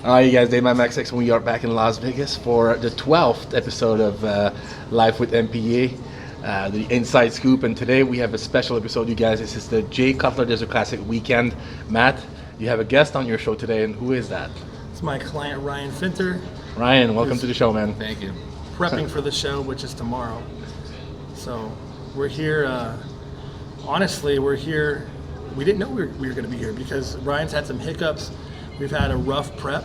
Hi, you guys. Dave Max, and we are back in Las Vegas for the 12th episode of Live with MPA, the Inside Scoop. And today we have a special episode, you guys. This is the Jay Cutler Desert Classic weekend. Matt, you have a guest on your show today, and who is that? It's my client, Ryan Fenter. Ryan, welcome to the show, man. Thank you. Prepping for the show, which is tomorrow. So we're here. Honestly, we're here. We didn't know we were going to be here because Ryan's had some hiccups. We've had a rough prep,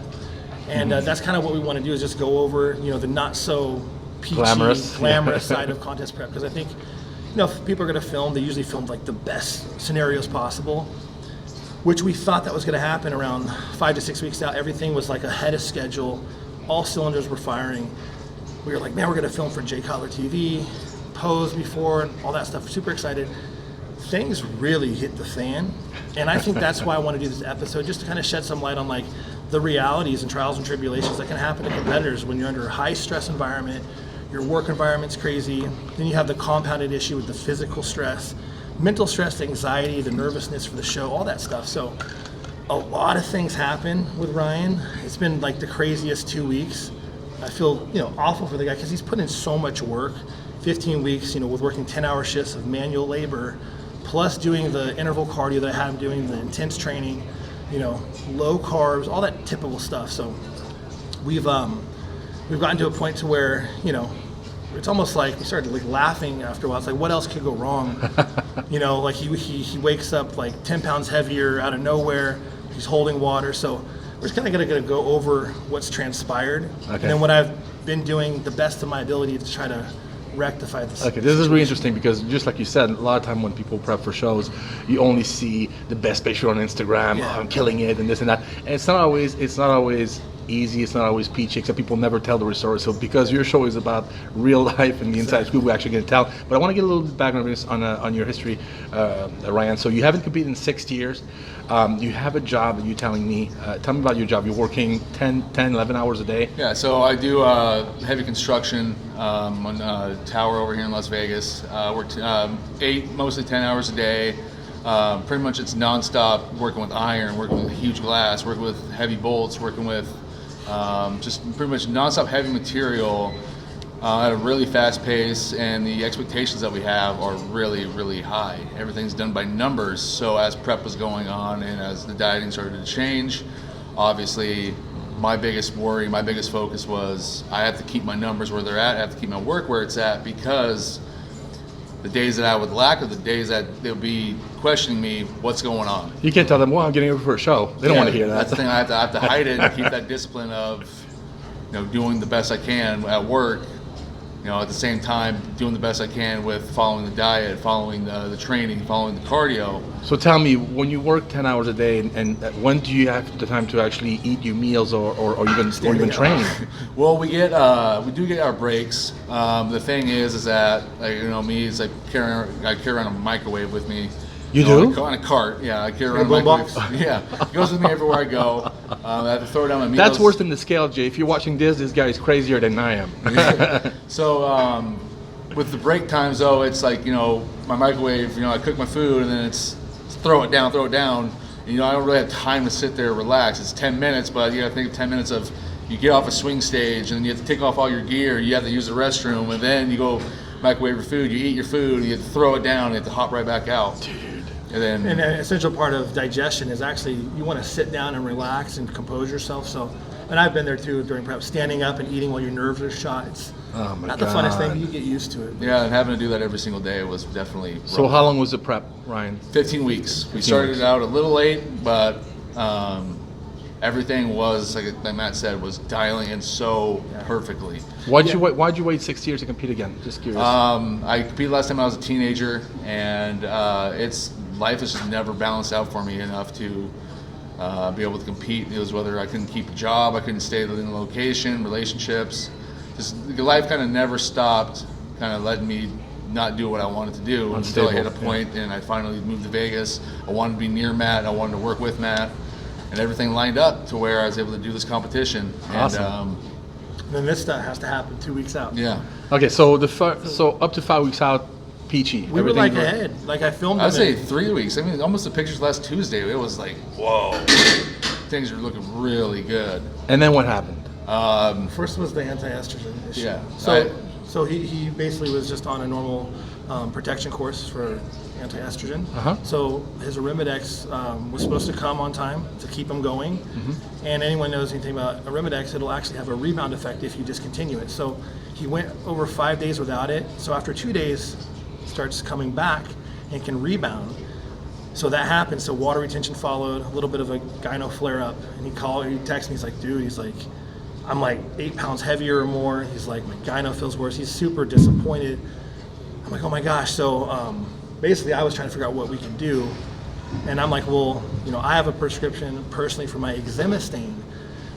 and that's kind of what we want to do is just go over, the not so peachy, glamorous side of contest prep. Because I think, if people are going to film, they usually film like the best scenarios possible, which we thought that was going to happen around 5 to 6 weeks out. Everything was like ahead of schedule. All cylinders were firing. We were like, man, we're going to film for Jay Cutler TV, pose before, and all that stuff. Super excited. Things really hit the fan, and I think that's why I want to do this episode, just to kind of shed some light on like the realities and trials and tribulations that can happen to competitors when you're under a high stress environment. Your work environment's crazy, then you have the compounded issue with the physical stress, mental stress, anxiety, the nervousness for the show, all that stuff. So a lot of things happen with Ryan. It's been like the craziest 2 weeks. I feel awful for the guy because he's put in so much work. 15 weeks, with working 10-hour shifts of manual labor, plus doing the interval cardio that I had him doing, the intense training, low carbs, all that typical stuff. So we've gotten to a point to where, it's almost like we started like laughing after a while. It's like, what else could go wrong? Like he wakes up like 10 pounds heavier out of nowhere. He's holding water. So we're just kind of going to go over what's transpired. Okay. And then what I've been doing the best of my ability to try to rectify this. Okay, this is really interesting because just like you said, a lot of time when people prep for shows, you only see the best picture on Instagram, I'm killing it and this and that. And it's not always easy, it's not always peachy, except people never tell the story. So because your show is about real life and the inside scoop, we're actually going to tell. But I want to get a little bit background on your history, Ryan. So you haven't competed in 6 years. You have a job, you're telling me. Tell me about your job. You're working 10, 11 hours a day? Yeah, so I do heavy construction on a tower over here in Las Vegas. Work 8, mostly 10 hours a day. Pretty much it's nonstop working with iron, working with huge glass, working with heavy bolts, working with just pretty much nonstop heavy material at a really fast pace, and the expectations that we have are really, really high. Everything's done by numbers, so as prep was going on and as the dieting started to change, obviously my biggest worry, my biggest focus was I have to keep my numbers where they're at, I have to keep my work where it's at, because the days that I would lack are the days that they'll be questioning me, what's going on. You can't tell them, well, I'm getting over for a show. They don't want to hear that. That's the thing, I have to hide it and keep that discipline of doing the best I can at work, at the same time doing the best I can with following the diet, following the training, following the cardio. So tell me, when you work 10 hours a day, and when do you have the time to actually eat your meals or even train? Well, we do get our breaks. The thing is that me, it's like I carry around a microwave with me. You do? On a cart, yeah. I carry around a microwave. Yeah, it goes with me everywhere I go. I have to throw down my meals. That's worse than the scale, Jay. If you're watching this guy is crazier than I am. So with the break times, though, it's like, my microwave, I cook my food and then it's throw it down. And, I don't really have time to sit there and relax. It's 10 minutes, but you got to think of 10 minutes of you get off a swing stage and then you have to take off all your gear. You have to use the restroom, and then you go microwave your food, you eat your food, and you have to throw it down and you have to hop right back out. Dude. And an essential part of digestion is actually you want to sit down and relax and compose yourself. So, and I've been there too during prep, standing up and eating while your nerves are shot. It's not the funnest thing, but you get used to it. Yeah, and having to do that every single day was definitely rough. So how long was the prep, Ryan? 15 weeks. We started out a little late, but everything was, like Matt said, was dialing in so perfectly. Why'd you wait 6 years to compete again? Just curious. I competed last time I was a teenager, and life has just never balanced out for me enough to be able to compete. It was whether I couldn't keep a job, I couldn't stay in the location, relationships. Just life kind of never stopped, kind of letting me not do what I wanted to do until I hit a point and I finally moved to Vegas. I wanted to be near Matt, I wanted to work with Matt, and everything lined up to where I was able to do this competition. Awesome. And then this stuff has to happen 2 weeks out. Yeah. Okay, so up to 5 weeks out, peachy. We were like ahead. Like I filmed. I'd say 3 weeks. I mean, almost the pictures last Tuesday. It was like, whoa. things are looking really good. And then what happened? First was the anti-estrogen issue. Yeah. So he basically was just on a normal protection course for anti-estrogen. So his Arimidex was supposed to come on time to keep him going. And anyone knows anything about Arimidex, it'll actually have a rebound effect if you discontinue it. So he went over 5 days without it. So after 2 days, it starts coming back and can rebound. So that happened. So water retention followed, a little bit of a gyno flare-up. And he texted me, he's like, dude, he's like, I'm like 8 pounds heavier or more. He's like, my gyno feels worse. He's super disappointed. I'm like, oh my gosh. So basically I was trying to figure out what we can do. And I'm like, well, you know, I have a prescription personally for my exemestane,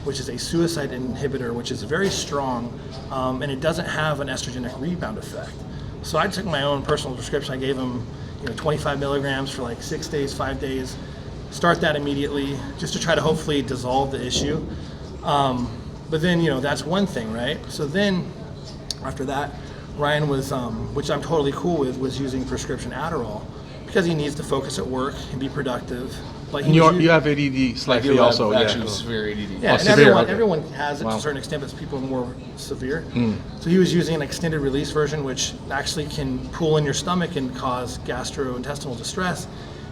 which is a suicide inhibitor, which is very strong, and it doesn't have an estrogenic rebound effect. So I took my own personal prescription. I gave him 25 milligrams for like 6 days, 5 days. Start that immediately just to try to hopefully dissolve the issue. But then, that's one thing, right? So then after that, Ryan was, which I'm totally cool with, was using prescription Adderall because he needs to focus at work and be productive. Like and you have ADD slightly also, actually severe ADD. Yeah, and severe, everyone has it to a certain extent, but people are more severe. So he was using an extended release version, which actually can pool in your stomach and cause gastrointestinal distress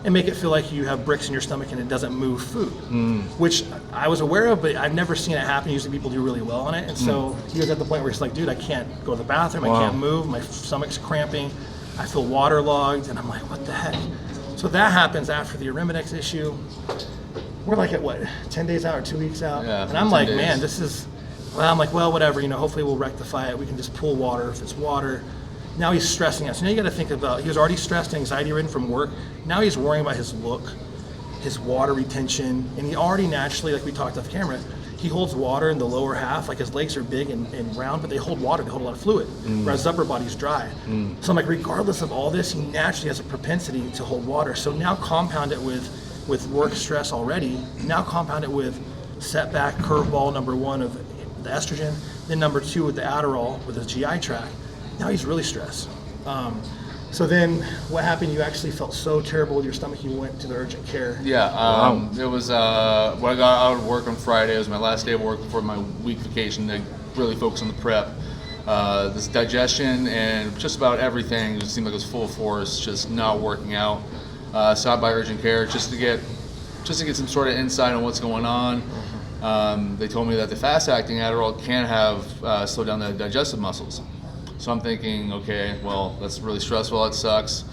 and make it feel like you have bricks in your stomach and it doesn't move food, which I was aware of, but I've never seen it happen. Usually people do really well on it. And so he was at the point where he's like, dude, I can't go to the bathroom, I can't move, my stomach's cramping, I feel waterlogged, and I'm like, what the heck? So that happens after the Arimidex issue. We're like at what, 10 days out or 2 weeks out? Yeah, and I'm like, days. man, this is, well, whatever, hopefully we'll rectify it. We can just pull water if it's water. Now he's stressing out. So now you got to think about, he was already stressed and anxiety ridden from work. Now he's worrying about his look, his water retention, and he already naturally, like we talked off camera, he holds water in the lower half, like his legs are big and round, but they hold water, they hold a lot of fluid, whereas his upper body's dry. So I'm like, regardless of all this, he naturally has a propensity to hold water. So now compound it with work stress already, now compound it with setback, curveball number 1 of the estrogen, then number 2 with the Adderall with his GI tract. Now he's really stressed. So then what happened? You actually felt so terrible with your stomach, you went to the urgent care. Yeah, it was when I got out of work on Friday. It was my last day of work before my week vacation to really focus on the prep. This digestion and just about everything just seemed like it was full force, just not working out. Stopped by urgent care just to get some sort of insight on what's going on. They told me that the fast-acting Adderall can have slow down the digestive muscles. So I'm thinking, okay, well, that's really stressful. That sucks.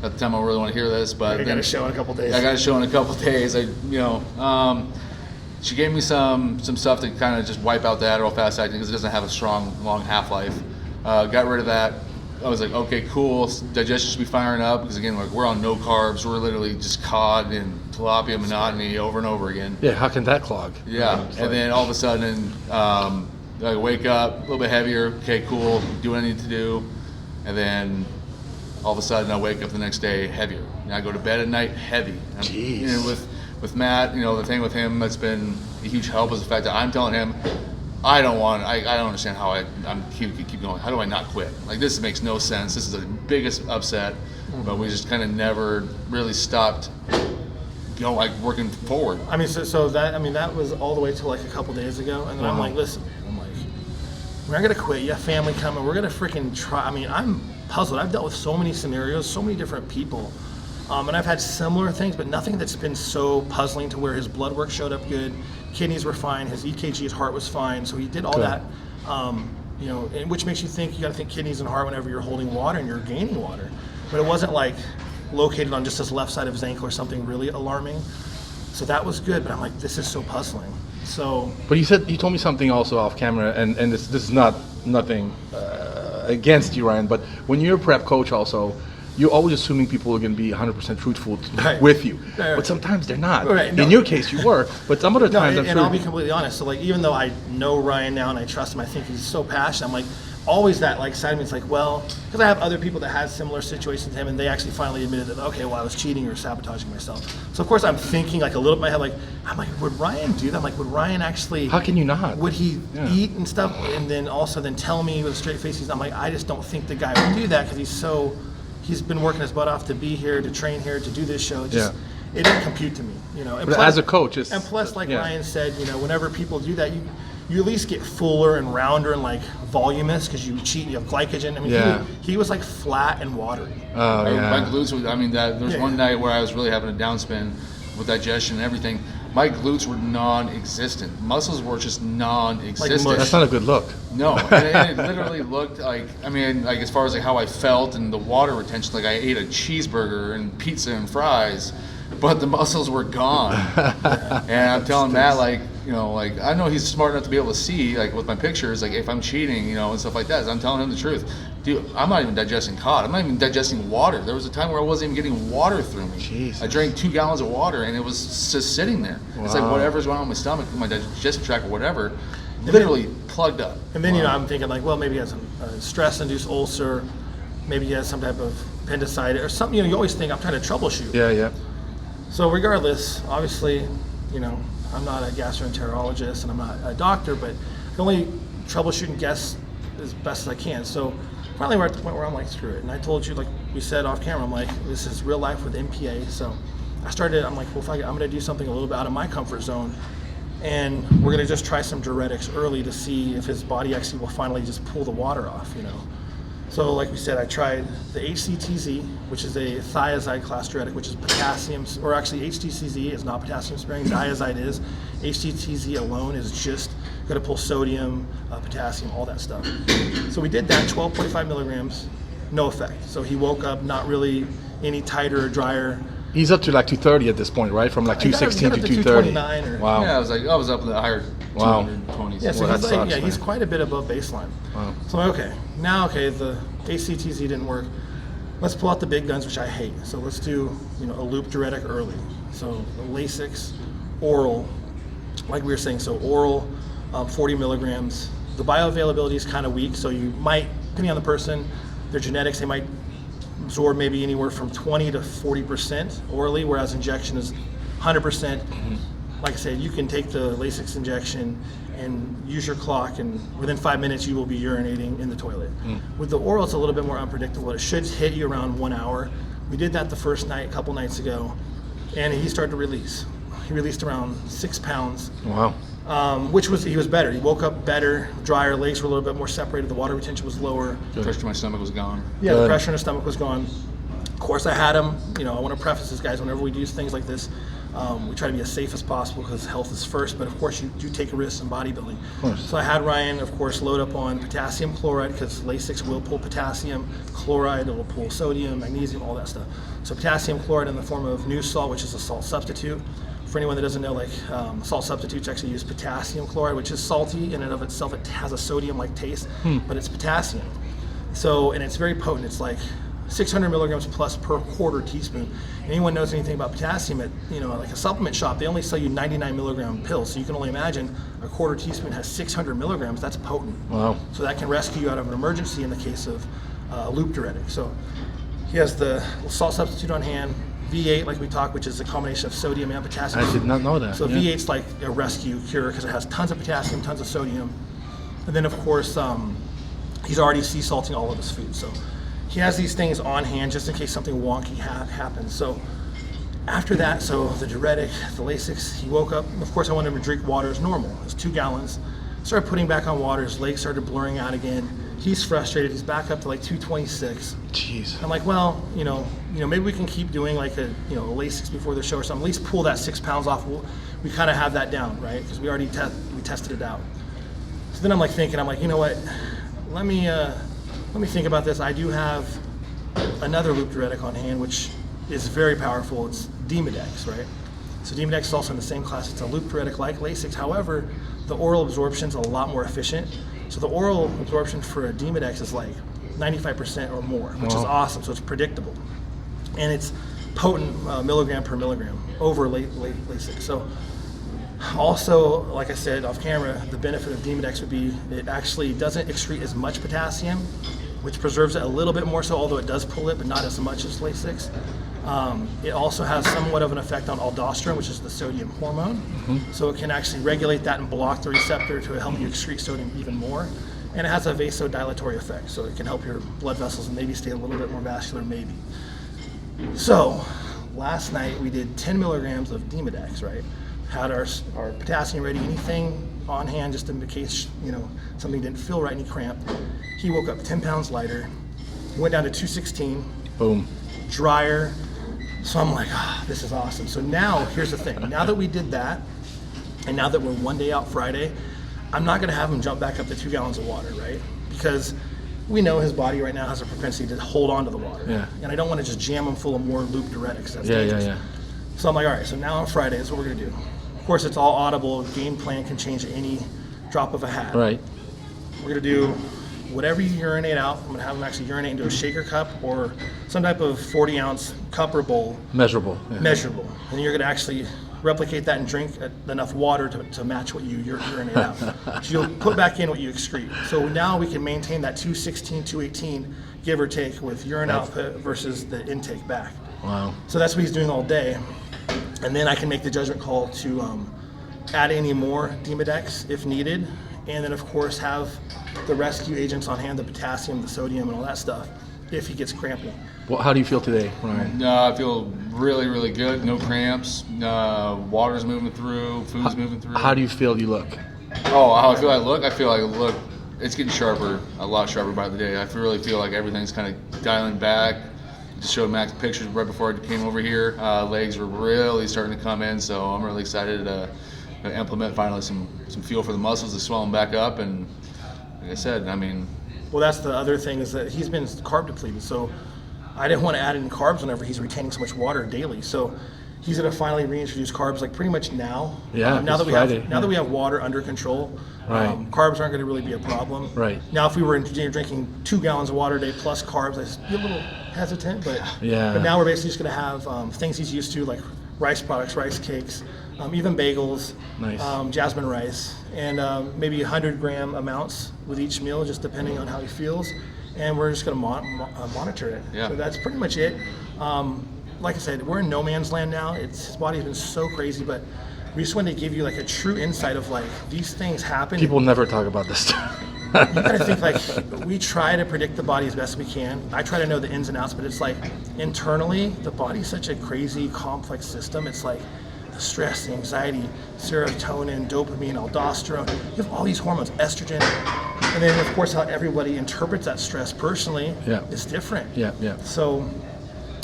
At the time, I don't really want to hear this, but I got a show in a couple days. I got a show in a couple days. She gave me some stuff to kind of just wipe out the Adderall fast acting because it doesn't have a strong, long half-life. Got rid of that. I was like, okay, cool. Digestion should be firing up because again, like we're on no carbs. We're literally just caught in tilapia monotony over and over again. Yeah, how can that clog? Yeah, and then all of a sudden. I wake up a little bit heavier. Okay, cool. Do what I need to do, and then all of a sudden I wake up the next day heavier. And I go to bed at night heavy. Jeez. With Matt, the thing with him that's been a huge help is the fact that I'm telling him I don't understand how I'm keep going. How do I not quit? Like this makes no sense. This is the biggest upset, but we just kind of never really stopped. Working forward. I mean, that was all the way till like a couple days ago, and then I'm like, listen, we're not gonna quit. You have family coming. We're gonna freaking try. I mean, I'm puzzled. I've dealt with so many scenarios, so many different people, and I've had similar things, but nothing that's been so puzzling to where his blood work showed up good, kidneys were fine, his EKG, his heart was fine. So he did all that, and which makes you think you got to think kidneys and heart whenever you're holding water and you're gaining water, but it wasn't like located on just his left side of his ankle or something really alarming. So that was good, but I'm like, this is so puzzling. So, but you told me something also off camera, and this is nothing against you, Ryan. But when you're a prep coach, also, you're always assuming people are going to be 100% truthful with you, but sometimes they're not. In your case, you were, but some other times, I'm sure. And I'll be completely honest. So, like, even though I know Ryan now and I trust him, I think he's so passionate. I'm like, always that like side of me. It's like, well, because I have other people that had similar situations to him, and they actually finally admitted that, okay, well, I was cheating or sabotaging myself. So of course I'm thinking like a little bit in my head, I'm like, would Ryan do that? I'm like, would Ryan actually? How can you not? Would he eat and stuff, and then also tell me with a straight face? I'm like, I just don't think the guy would do that because he's been working his butt off to be here, to train here, to do this show. it didn't compute to me, you know. And But as a coach, it's, and plus, like yeah. Ryan said, you know, whenever people do that, you at least get fuller and rounder and like voluminous because you cheat, you have glycogen. I mean, Yeah. he was like flat and watery. Oh, My yeah. glutes were, I mean, there was one night where I was really having a downspin with digestion and everything. My glutes were non-existent. Muscles were just non-existent. mush. That's not a good look. No, and it literally looked like, I mean, like as far as like how I felt and the water retention, like I ate a cheeseburger and pizza and fries, but the muscles were gone. And I'm telling Matt, like, you know, like I know he's smart enough to be able to see, like with my pictures, like if I'm cheating, you know, and stuff like that. So I'm telling him the truth. Dude, I'm not even digesting cod. I'm not even digesting water. There was a time where I wasn't even getting water through me. Jesus. I drank 2 gallons of water and it was just sitting there. It's like Wow. whatever's going on with my stomach, my digestive tract or whatever, literally plugged up. And then, you know, I'm thinking like, well, maybe he has some stress-induced ulcer, maybe he has some type of appendicitis or something. You know, you always think I'm trying to troubleshoot. Yeah, yeah. So regardless, obviously, you know, I'm not a gastroenterologist and I'm not a doctor, but I can only troubleshoot and guess as best as I can. So finally we're at the point where I'm like, screw it. And I told you, like we said off camera, I'm like, this is real life with MPA. So I'm like, well, I'm going to do something a little bit out of my comfort zone. And we're going to just try some diuretics early to see if his body actually will finally just pull the water off, you know. So like we said, I tried the HCTZ, which is a thiazide class diuretic, which is potassium, or actually HTCZ is not potassium sparing, thiazide is. HTTZ alone is just going to pull sodium, potassium, all that stuff. So we did that, 12.5 milligrams, no effect. So he woke up not really any tighter or drier. He's up to like 230 at this point, right? From like 216 to 230. 229 or, Wow. Yeah, I was up in the higher Wow. 220s. Yeah, so Well, he's, that like, sucks, he's man. quite a bit above baseline. Wow. So I'm like, okay, the ACTZ didn't work. Let's pull out the big guns, which I hate. So let's do, you know, a loop diuretic early. So the Lasix, oral, like we were saying, so oral, 40 milligrams. The bioavailability is kind of weak, so you might, depending on the person, their genetics, they might absorb maybe anywhere from 20 to 40% orally, whereas injection is 100%. Like I said, you can take the Lasix injection and use your clock, and within 5 minutes you will be urinating in the toilet. With the oral, it's a little bit more unpredictable. It should hit you around 1 hour. We did that the first night, a couple nights ago, and he started to release. He released around 6 pounds. Wow. He was better. He woke up better, drier, legs were a little bit more separated, the water retention was lower. The pressure to my stomach was gone. Yeah, the Good. pressure in his stomach was gone. Of course, I had him. You know, I want to preface this, guys, whenever we do things like this, we try to be as safe as possible because health is first, but of course you do take risks in bodybuilding. course. So I had Ryan, of course, load up on potassium chloride because Lasix will pull potassium, chloride, it will pull sodium, magnesium, all that stuff. So potassium chloride in the form of new salt, which is a salt substitute. For anyone that doesn't know, like salt substitutes actually use potassium chloride, which is salty in and of itself. It has a sodium-like taste, but it's potassium. So, and it's very potent. It's like 600 milligrams plus per quarter teaspoon. Anyone knows anything about potassium at, you know, like a supplement shop, they only sell you 99 milligram pills. So you can only imagine a quarter teaspoon has 600 milligrams. That's potent. Wow. So that can rescue you out of an emergency in the case of loop diuretic. So he has the salt substitute on hand. V8, like we talked, which is a combination of sodium and potassium. I did not know that. So yeah. V8's like a rescue cure because it has tons of potassium, tons of sodium. And then of course, he's already sea salting all of his food. So he has these things on hand just in case something wonky happens. So after that, so the diuretic, the Lasix, he woke up. Of course, I wanted him to drink water as normal. It's 2 gallons. Started putting back on water. His legs started blurring out again. He's frustrated. He's back up to like 226. Jeez. I'm like, well, you know, maybe we can keep doing like a Lasix before the show or something. At least pull that 6 pounds off. We kind of have that down, right? Because we already tested it out. So then I'm like thinking, you know what? Let me think about this. I do have another loop diuretic on hand, which is very powerful. It's Diuretics, right? So Diuretics is also in the same class. It's a loop diuretic like Lasix. However, the oral absorption is a lot more efficient. So the oral absorption for a Diuretics is like 95% or more, which is awesome. So it's predictable. And it's potent milligram per milligram over Lasix. So also, like I said off camera, the benefit of Diuretics would be it actually doesn't excrete as much potassium, which preserves it a little bit more so, although it does pull it, but not as much as Lasix. It also has somewhat of an effect on aldosterone, which is the sodium hormone. So it can actually regulate that and block the receptor to help you excrete sodium even more. And it has a vasodilatory effect, so it can help your blood vessels and maybe stay a little bit more vascular, maybe. So last night we did 10 milligrams of Diuretics, right? Had our potassium ready, anything on hand just in case, you know, something didn't feel right and he cramped. He woke up 10 pounds lighter, went down to 216. Boom. Drier. So I'm like, this is awesome. So now, here's the thing. Now that we did that, and now that we're one day out Friday, I'm not gonna have him jump back up to 2 gallons of water, right? Because we know his body right now has a propensity to hold on to the water. Yeah. And I don't wanna just jam him full of more loop diuretics. That's Yeah, dangerous. yeah. So I'm like, all right, so now on Friday, this is what we're gonna do. Of course, it's all audible. Game plan can change at any drop of a hat. Right. We're gonna do whatever you urinate out. I'm gonna have them actually urinate into a shaker cup or some type of 40-ounce cup or bowl. Measurable. Yeah. Measurable. And you're gonna actually replicate that and drink enough water to match what you urinate out. So you'll put back in what you excrete. So now we can maintain that 216, 218, give or take, with urine output versus the intake back. Wow. So that's what he's doing all day. And then I can make the judgment call to add any more Diuretics if needed. And then of course have the rescue agents on hand, the potassium, the sodium, and all that stuff, if he gets crampy. Well, how do you feel today, Ryan? No, I feel really, really good. No cramps. Water's moving through. Food's moving through. How do you feel you look? Oh, how I feel like I look? I feel like I look. It's getting sharper, a lot sharper by the day. I really feel like everything's kind of dialing back. Just showed Max pictures right before I came over here. Legs were really starting to come in, so I'm really excited to implement finally some fuel for the muscles to swell them back up. And like I said, I mean, Well, that's the other thing, is that he's been carb depleted. So I didn't want to add in carbs whenever he's retaining so much water daily. So he's going to finally reintroduce carbs like pretty much now. Yeah, now that we Friday, have that we have water under control, Right. Carbs aren't going to really be a problem. Right. Now, if we were drinking 2 gallons of water a day plus carbs, I'd be a little hesitant. But Yeah. But now we're basically just going to have things he's used to, like rice products, rice cakes, even bagels, Nice. jasmine rice, and maybe 100-gram amounts with each meal, just depending on how he feels. And we're just going to monitor it. Yeah. So that's pretty much it. Like I said, we're in no man's land now. His body's been so crazy, but we just wanted to give you like a true insight of like these things happen. People never talk about this stuff. You gotta think like we try to predict the body as best we can. I try to know the ins and outs, but it's like internally the body's such a crazy complex system. It's like the stress, the anxiety, serotonin, dopamine, aldosterone. You have all these hormones, estrogen, and then of course how everybody interprets that stress personally is different. Yeah, yeah. So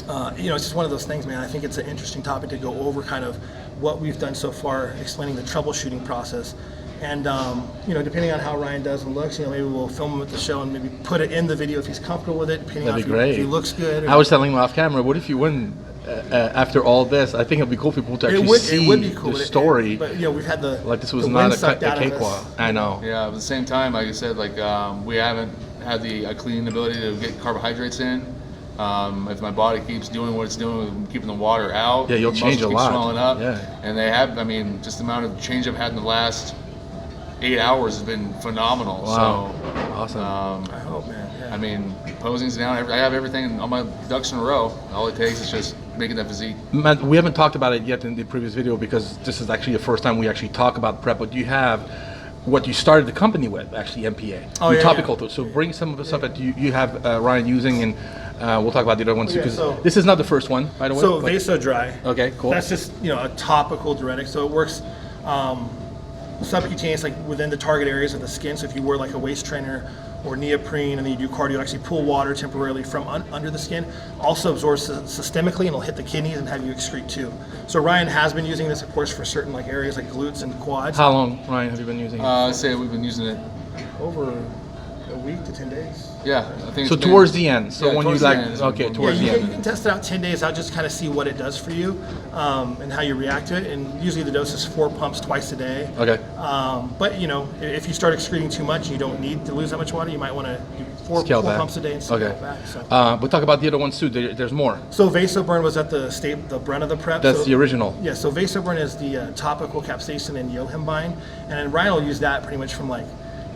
it's just one of those things, man. I think it's an interesting topic to go over, kind of what we've done so far, explaining the troubleshooting process. And, depending on how Ryan does and looks, maybe we'll film him at the show and maybe put it in the video if he's comfortable with it, depending That'd on be great. if he looks good. I was telling him off camera, what if you win after all this? I think it'd be cool for people to actually see it would be cool, the story. But we've had the Like this was the not wind a sucked out of us. cakewalk. I know. yeah. But at the same time, like I said, like we haven't had the clean ability to get carbohydrates in. If my body keeps doing what it's doing, keeping the water out, Yeah, you'll the change muscles a keep lot. swelling up. Yeah. And they have, just the amount of change I've had in the last 8 hours has been phenomenal. Wow. So, Awesome. I hope, man. Yeah. posing's down. I have everything on my ducks in a row. All it takes is just making that physique. Matt, we haven't talked about it yet in the previous video because this is actually the first time we actually talk about prep, but you have what you started the company with, actually MPA. Oh, Your yeah, topical yeah. tools. So bring some of the stuff that you have Ryan using, and we'll talk about the other ones too, Yeah, because so- this is not the first one, by the way. So but- Vasodry. Okay, cool. That's just a topical diuretic. So it works subcutaneous, like within the target areas of the skin. So if you wear like a waist trainer or neoprene and then you do cardio, actually pull water temporarily from under the skin. Also absorbs systemically and it'll hit the kidneys and have you excrete too. So Ryan has been using this, of course, for certain like areas like glutes and quads. How long, Ryan, have you been using it? I say we've been using it. Over a week to 10 days. Yeah, I think. So it's been- towards the end. So yeah, when you towards the like, end is okay, when- towards you the can, end. you can test it out 10 days out, just kind of see what it does for you and how you react to it. And usually the dose is 4 pumps twice a day. Okay. But if you start excreting too much and you don't need to lose that much water, you might want to do four Scale back. pumps a day and scale Okay. back. So. We'll talk about the other ones too. There's more. So Vasoburn was at the brunt of the prep. That's so, the original. Yeah, so Vasoburn is the topical capsaicin and yohimbine, and then Ryan will use that pretty much from like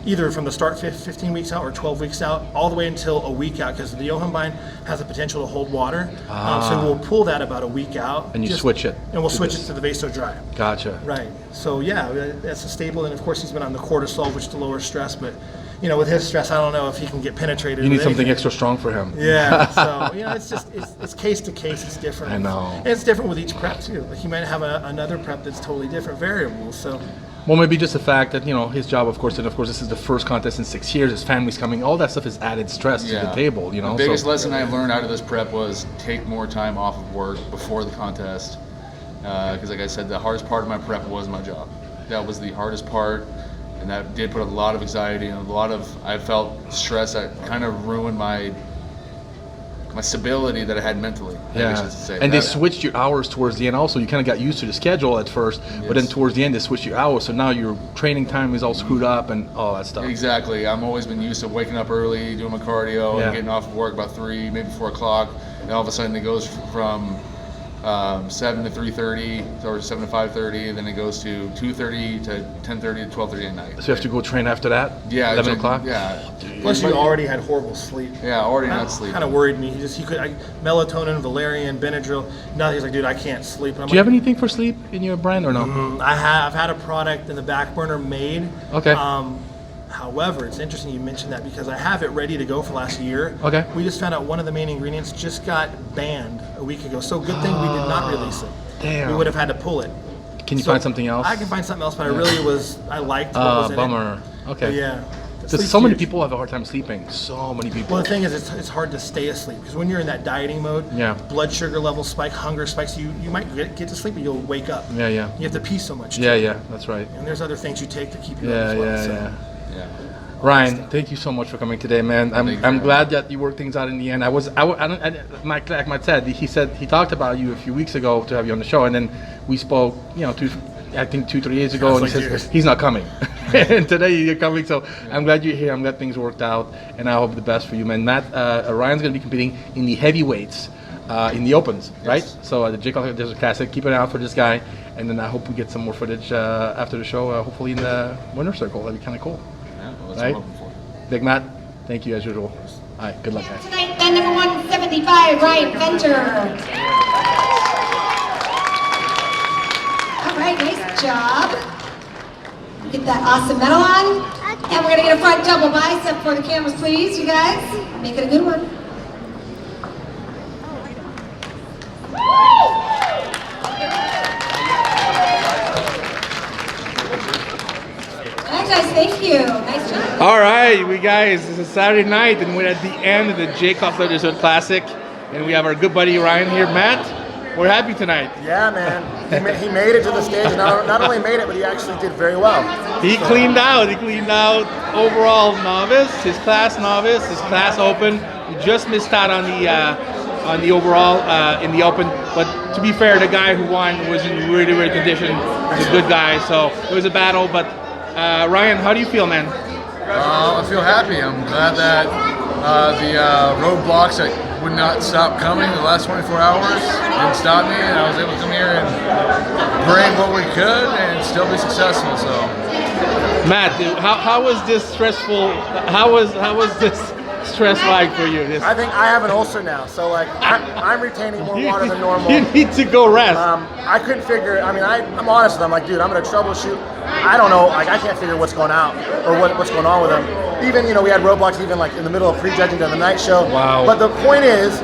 either from the start 15 weeks out or 12 weeks out, all the way until a week out, because the yohimbine has the potential to hold water. So we'll pull that about a week out. And you switch it And we'll to switch this. it to the Vasodry. Gotcha. Right. So yeah, that's a stable, and of course he's been on the cortisol, which to lower stress, but with his stress, I don't know if he can get penetrated. You need with something anything. extra strong for him. Yeah, so it's case to case. It's different. I know. And it's different with each prep too. Like he might have another prep that's totally different variables. So. Well, maybe just the fact that his job, of course, and of course this is the first contest in 6 years. His family's coming. All that stuff is added stress to the table. The biggest lesson I learned out of this prep was take more time off of work before the contest. Because, like I said, the hardest part of my prep was my job. That was the hardest part, and that did put a lot of anxiety and I felt stress that kind of ruined my stability that I had mentally. And they switched your hours towards the end also. You kind of got used to the schedule at first, but then towards the end they switched your hours, so now your training time is all screwed up and all that stuff. Exactly. I've always been used to waking up early, doing my cardio, and getting off of work about 3, maybe 4 o'clock, and all of a sudden it goes from 7 to 3:30 or 7 to 5:30, and then it goes to 2:30 to 10:30 to 12:30 at night. So you have to go train after that? Yeah. 11 o'clock? Yeah. Plus you already had horrible sleep. Yeah, already not sleep. Kind of worried me. He could melatonin, valerian, Benadryl. Now he's like, dude, I can't sleep. And I'm Do you have anything for sleep in your brand or no? I've had a product in the back burner made. Okay. However, it's interesting you mentioned that because I have it ready to go for last year. Okay. We just found out one of the main ingredients just got banned a week ago. So good thing we did not release it. Damn. We would have had to pull it. Can you find something else? I can find something else, but I liked what was in bummer. it. Okay. But yeah. So many people have a hard time sleeping. So many people. Well, the thing is, it's hard to stay asleep because when you're in that dieting mode, blood sugar levels spike, hunger spikes. You might get to sleep, but you'll wake up. Yeah. You have to pee so much. Yeah, that's right. And there's other things you take to keep you up as well. Yeah. Ryan, thank you so much for coming today, man. I'm glad that you worked things out in the end. Mike said he talked about you a few weeks ago to have you on the show, and then we spoke, 2-3 years ago, and he says he's not coming. And today you're coming, so I'm glad you're here. I'm glad things worked out, and I hope the best for you, man. Ryan's going to be competing in the heavyweights in the opens, right? So the Jay Cutler Desert Classic. Keep an eye out for this guy, and then I hope we get some more footage after the show, hopefully in the winner's circle. That'd be kind of cool. That's what I'm hoping for. Big Matt, thank you as usual. All right, good luck, guys. Tonight, then number 175, Ryan Fenter. All right, nice job. Get that awesome medal on. And we're gonna get a front double bicep for the cameras, please, you guys. Make it a good one. All right, guys, thank you. Nice job. All right, guys, it's a Saturday night, and we're at the end of the Jay Cutler Desert Classic, and we have our good buddy Ryan here. Matt, we're happy tonight. Yeah, man. He made it to the stage, and not only made it, but he actually did very well. He cleaned out. He cleaned out overall novice, his class novice, his class open. He just missed out on the overall in the open. But to be fair, the guy who won was in really, really condition. He's a good guy, so it was a battle. But Ryan, how do you feel, man? I feel happy. I'm glad that the roadblocks that would not stop coming the last 24 hours didn't stop me, and I was able to come here and bring what we could and still be successful. So, Matt, how was this stressful? How was this stress like for you? I think I have an ulcer now, so like I'm retaining more water than normal. You need to go rest. I couldn't figure. I mean, I'm honest with him. I'm like, dude, I'm gonna troubleshoot. I don't know. Like, I can't figure what's going out or what's going on with him. Even we had roadblocks even like in the middle of prejudging to the night show. Wow. But the point is,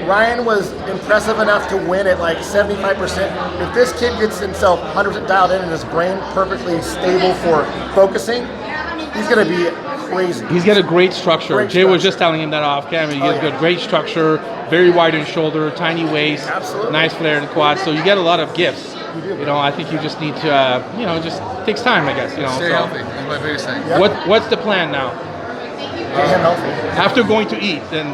Ryan was impressive enough to win at like 75%. If this kid gets himself 100% dialed in and his brain perfectly stable for focusing, he's gonna be crazy. He's got a great structure. Jay was just telling him that off camera. He's got great structure, very wide in shoulder, tiny waist, nice flare in the quad. So you get a lot of gifts. I think you just need to, just takes time, I guess. Stay healthy. That's my biggest thing. Yep. What's the plan now? Get him healthy. After going to eat, then.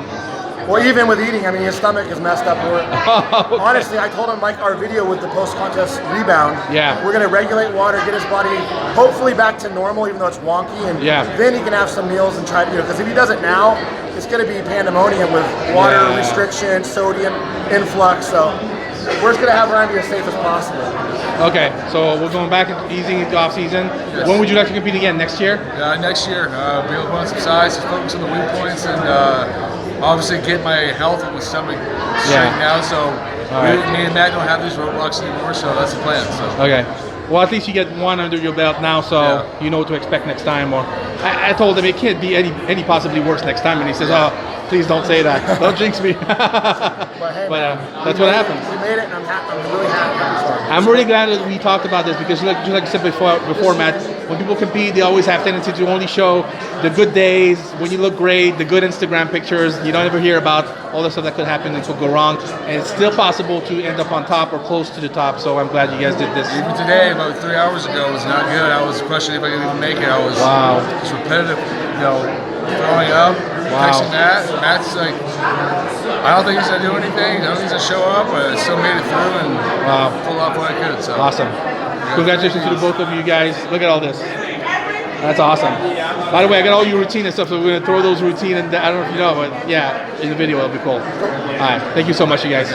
Well, even with eating, I mean, his stomach is messed up. Okay. Honestly, I told him, like, our video with the post-contest rebound, Yeah. we're going to regulate water, get his body hopefully back to normal, even though it's wonky, and then he can have some meals and try to, because if he does it now, it's going to be pandemonium with water restriction, sodium influx, so we're just going to have Ryan be as safe as possible. Okay, so we're going back and easing into off season. Yes. When would you like to compete again? Next year? Next year, be able to put on some size, just focus on the weak points, and obviously get my health with my stomach straight now. So me and Matt don't have these roadblocks anymore, so that's the plan. So. Okay. Well, at least you get one under your belt now, so you know what to expect next time. Or I told him it can't be any possibly worse next time, and he says, "Oh, please don't say that. Don't jinx me." But that's what happens. We made it, and I'm really happy. I'm really glad that we talked about this because, just like you said before, Matt, when people compete, they always have tendency to only show the good days, when you look great, the good Instagram pictures. You don't ever hear about all the stuff that could happen and could go wrong. And it's still possible to end up on top or close to the top. So I'm glad you guys did this. Even today, about 3 hours ago, was not good. I was questioning if I could even make it. I was just repetitive, throwing up, fixing that. Matt's like, I don't think he's gonna do anything. I don't think he's gonna show up, but I still made it through and pulled off what I could. So awesome! Congratulations to the both of you guys. Look at all this. That's awesome. By the way, I got all your routine and stuff, so we're gonna throw those routine in. I don't know if you know, but yeah, in the video it'll be cool. All right, thank you so much, you guys.